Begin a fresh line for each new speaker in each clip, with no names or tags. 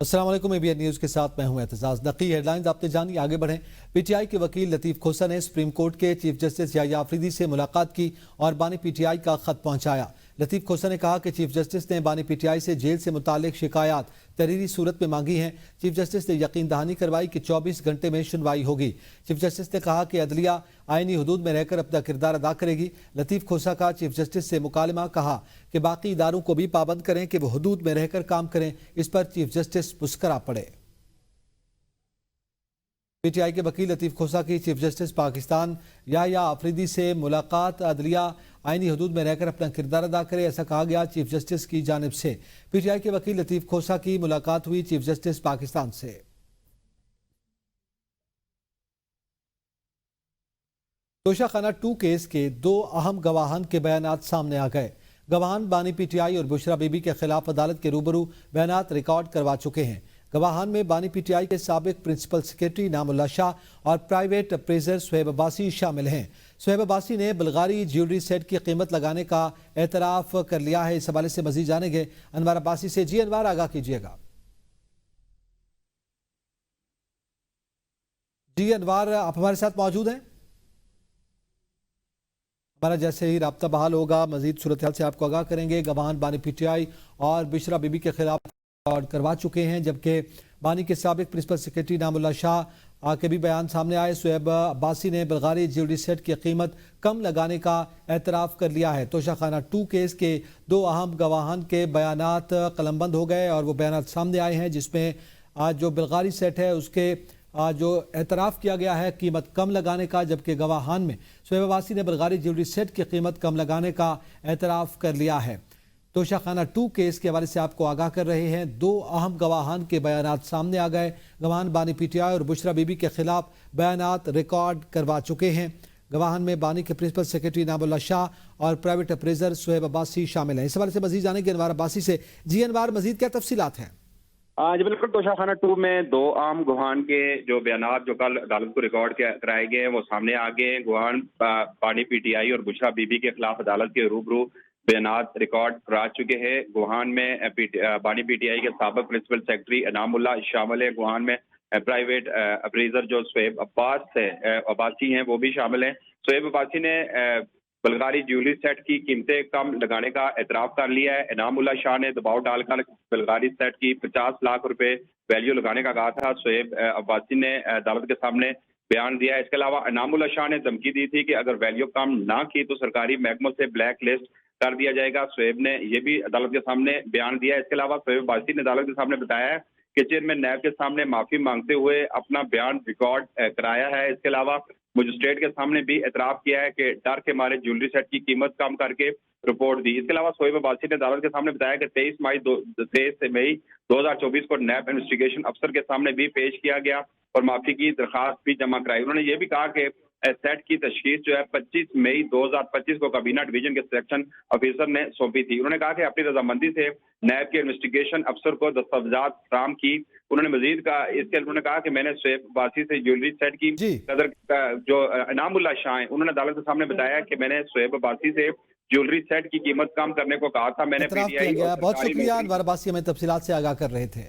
अस्सलाम वालेकुम। ABN news के साथ मैं हूं एतजाज नकी। हेडलाइंस आपने जानी, आगे बढ़ें। PTI के वकील लतीफ़ खोसा ने सुप्रीम कोर्ट के चीफ जस्टिस याह्या अफरीदी से मुलाकात की और बानी PTI का खत पहुंचाया। लतीफ़ खोसा ने कहा कि चीफ जस्टिस ने बानी PTI से जेल से मुतालिक शिकायत तहरीरी सूरत में मांगी हैं। चीफ जस्टिस ने यकीन दहानी करवाई कि 24 घंटे में सुनवाई होगी। चीफ जस्टिस ने कहा कि अदलिया आईनी हदूद में रहकर अपना किरदार अदा करेगी। लतीफ़ खोसा का चीफ जस्टिस से मुकालमा, कहा कि बाकी इदारों को भी पाबंद करें कि वो हदूद में रहकर काम करें। इस पर चीफ जस्टिस मुस्करा पड़े। PTI के वकील लतीफ़ खोसा की चीफ जस्टिस पाकिस्तान याह्या अफरीदी से मुलाकात, अदलिया आईनी हदूद में रहकर अपना किरदार अदा करे, ऐसा कहा गया चीफ जस्टिस की जानिब से। PTI के वकील लतीफ़ खोसा की मुलाकात हुई चीफ जस्टिस पाकिस्तान से। तोशाखाना 2 केस के 2 अहम गवाहान के बयानात सामने आ गए। गवाहान बानी PTI और बुशरा बीबी के खिलाफ अदालत के रूबरू बयानात रिकॉर्ड करवा चुके हैं। गवाहान में बानी PTI के साबिक प्रिंसिपल सेक्रेटरी इनामुल्लाह शाह और प्राइवेट अप्रेजर सुहेब अब्बासी शामिल हैं। सुहेब अब्बासी ने बल्गारी ज्वेलरी सेट की कीमत लगाने का एतराफ़ कर लिया है। इस हवाले से मजीद जानेंगे अनवर अब्बासी से। जी अनवर, आगाह कीजिएगा। जी अनवर, आप हमारे साथ मौजूद हैं। हमारा जैसे ही राब्ता बहाल होगा मजीद सूरत हाल से आपको आगाह करेंगे। गवाहान बानी PTI और बुशरा बीबी के खिलाफ रिकॉर्ड करवा चुके हैं, जबकि बानी के साबिक प्रिंसिपल सेक्रेटरी इनामुल्लाह शाह के भी बयान सामने आए। सुहेब अब्बासी ने बल्गारी ज्वेलरी सेट की कीमत कम लगाने का एतराफ़ कर लिया है। तोशाखाना 2 केस के 2 अहम गवाहान के बयानात कलमबंद हो गए और वो बयानात सामने आए हैं, जिसमें आज जो बल्गारी सेट है उसके जो एतराफ़ किया गया है कीमत कम लगाने का, जबकि गवाहान में सुहेब अब्बासी ने बल्गारी ज्वेलरी सेट की कीमत कम लगाने का एतराफ़ कर लिया है। तोशाखाना 2 केस के हवाले से आपको आगाह कर रहे हैं। 2 अहम गवाहान के बयानात सामने आ गए। गवाहान बानी PTI और बुशरा बीबी के खिलाफ बयानात रिकॉर्ड करवा चुके हैं। गवाहान में बानी के प्रिंसिपल सेक्रेटरी इनामुल्लाह शाह और प्राइवेट अप्रेजर सुहेब अब्बासी शामिल हैं। इस हवाले से मजीद जानेंगे अनवर अब्बासी से। जी अनवर, मजीद क्या तफसीलात हैं?
जी बिल्कुल। तोशाखाना 2 में 2 आम गवाहान के जो बयानात जो कल अदालत को रिकॉर्ड कराए गए हैं वो सामने आ गए हैं। गवाहान बानी PTI और बुशरा बीबी के खिलाफ अदालत के रूबरू बयानात रिकॉर्ड करा चुके हैं। गवाहान में बानी PTI के साबिक प्रिंसिपल सेक्रेटरी इनामुल्लाह शामिल है। गवाहान में प्राइवेट अप्रेजर जो सुहेब अब्बासी हैं वो भी शामिल हैं। सुहेब अब्बासी ने बल्गारी ज्वेलरी सेट की कीमतें कम लगाने का एतराफ़ कर लिया है। इनामुल्लाह शाह ने दबाव डालकर बल्गारी सेट की 50 लाख रुपए वैल्यू लगाने का कहा था। सुहेब अब्बासी ने अदालत के सामने बयान दिया है। इसके अलावा इनामुल्लाह शाह ने धमकी दी थी कि अगर वैल्यू कम ना की तो सरकारी महकमों से ब्लैक लिस्ट कर दिया जाएगा। सुहेब ने यह भी अदालत के सामने बयान दिया है। इसके अलावा सुहेब अब्बासी ने अदालत के सामने बताया है कि चेयरमैन नैब के सामने माफी मांगते हुए अपना बयान रिकॉर्ड कराया है। इसके अलावा मजिस्ट्रेट के सामने भी एतराफ़ किया है कि डर के मारे ज्वेलरी सेट की कीमत कम करके रिपोर्ट दी। इसके अलावा सुहेब अब्बासी ने अदालत के सामने बताया कि 23 मई 2024 को नैब इन्वेस्टिगेशन अफसर के सामने भी पेश किया गया और माफी की दरखास्त भी जमा कराई। उन्होंने ये भी कहा कि सेट की तशखीस जो है 25 मई 2025 को काबीना डिवीजन के सेक्शन ऑफिसर ने सौंपी थी। उन्होंने कहा कि अपनी रजामंदी से नैब के इन्वेस्टिगेशन अफसर को दस्तावेजात फराहम की। उन्होंने मजीद कहा, इसके उन्होंने कहा कि मैंने सुहेब अब्बासी से ज्वेलरी सेट की कदर जो इनामुल्लाह शाह हैं उन्होंने अदालत के सामने बताया कि मैंने सुहेब अब्बासी से ज्वेलरी सेट की कीमत कम करने को कहा था। मैंने
बहुत शुक्रिया अनवर अब्बासी, हमें तफसीलात से आगाह कर रहे थे।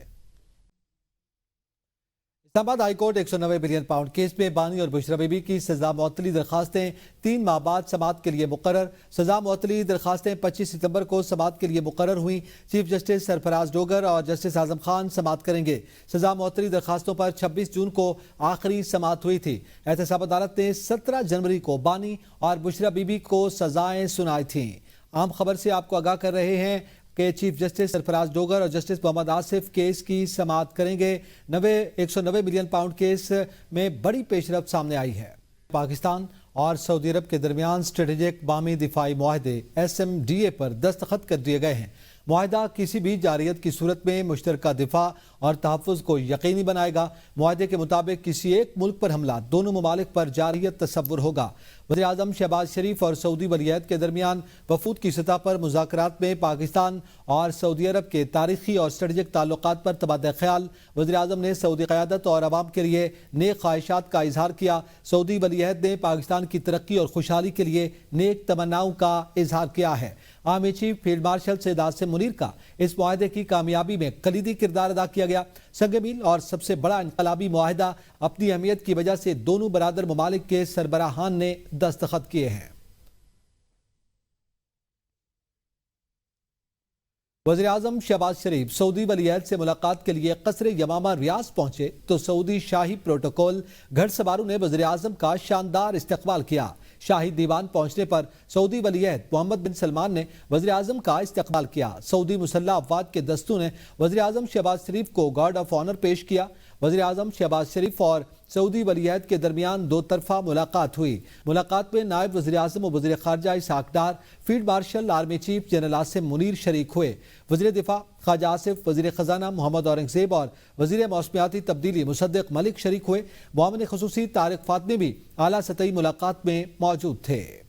Islamabad high court 190 billion pound case में बानी और बुशरा बीबी की सजा मुअत्तली दरखास्तें 3 माह बाद समाअत के लिए मुकर्रर। सजा मुअत्तली दरखास्तें 25 सितंबर को समाअत के लिए मुकर्रर हुई। चीफ जस्टिस सरफराज डोगर और जस्टिस आजम खान समाअत करेंगे। सजा मुअत्तली दरखास्तों पर 26 जून को आखिरी समाअत हुई थी। एहतसाब अदालत ने 17 जनवरी को बानी और बुशरा बीबी को सजाएं सुनाई थीं। आम खबर से आपको आगाह कर रहे हैं कि चीफ जस्टिस सरफराज डोगर और जस्टिस मोहम्मद आसिफ केस की समाअत करेंगे। 190 बिलियन पाउंड केस में बड़ी पेशरफ्त सामने आई है। पाकिस्तान और सऊदी अरब के दरमियान स्ट्रेटेजिक बामी दिफाई मुआहदे SMDA पर दस्तखत कर दिए गए हैं। मुआहदा किसी भी जारियत की सूरत में मुश्तरका दिफा और तहफ़्फ़ुज़ को यकीनी बनाएगा। मुआहदे के मुताबिक किसी एक मुल्क पर हमला दोनों ममालिक पर जारियत तसव्वुर होगा। वज़ीर आज़म शहबाज शरीफ और सऊदी वलीअहद के दरमियान वफूद की सतह पर मुज़ाकरात में पाकिस्तान और सऊदी अरब के तारीखी और स्ट्रेटेजिक ताल्लुकात पर तबादला ख्याल। वज़ीर आज़म ने सऊदी क़यादत और अवाम के लिए नेक ख्वाहिशात का इजहार किया। सऊदी वलीअहद ने पाकिस्तान की तरक्की और खुशहाली के लिए नेक तमन्नाओं का इजहार किया है। Army chief field marshal Syed Asim Munir का इस मुआहदे की कामयाबी में कलीदी किरदार अदा किया गया। संग मील और सबसे बड़ा इनकलाबी मुआहदा अपनी अहमियत की वजह से दोनों बरादर ममालिक के सरबराहान ने दस्तखत किए हैं। वज़ीर-ए-आज़म शहबाज शरीफ सऊदी वली-अहद से मुलाकात के लिए कसर यमामा रियाज पहुंचे तो सऊदी शाही प्रोटोकॉल घड़सवारों ने वज़ीर-ए-आज़म का शानदार इस्तकबाल किया। शाही दीवान पहुंचने पर सऊदी वली-अहद मोहम्मद बिन सलमान ने वज़ीर-ए-आज़म का इस्तकबाल किया। सऊदी मुसल्लह अफवाज के दस्तों ने वज़ीर-ए-आज़म शहबाज शरीफ को गार्ड ऑफ ऑनर पेश किया। वज़ीर-ए-आज़म शहबाज शरीफ और सऊदी वली-अहद के दरमियान दो तरफा मुलाकात हुई। मुलाकात में नायब वज़ीर-ए-आज़म और वज़ीर ख़ारजा Ishaq Dar, field marshal army chief general Asim Munir शरीक हुए। वज़ीर दिफा ख्वाजा आसिफ, वज़ीर ख़जाना मोहम्मद औरंगज़ेब और वज़ीर मौसमियाती तब्दीली मुसद्दिक़ मलिक शरीक हुए। मुआविन ख़ुसूसी तारिक फातमी भी आला सतही मुलाकात में मौजूद थे।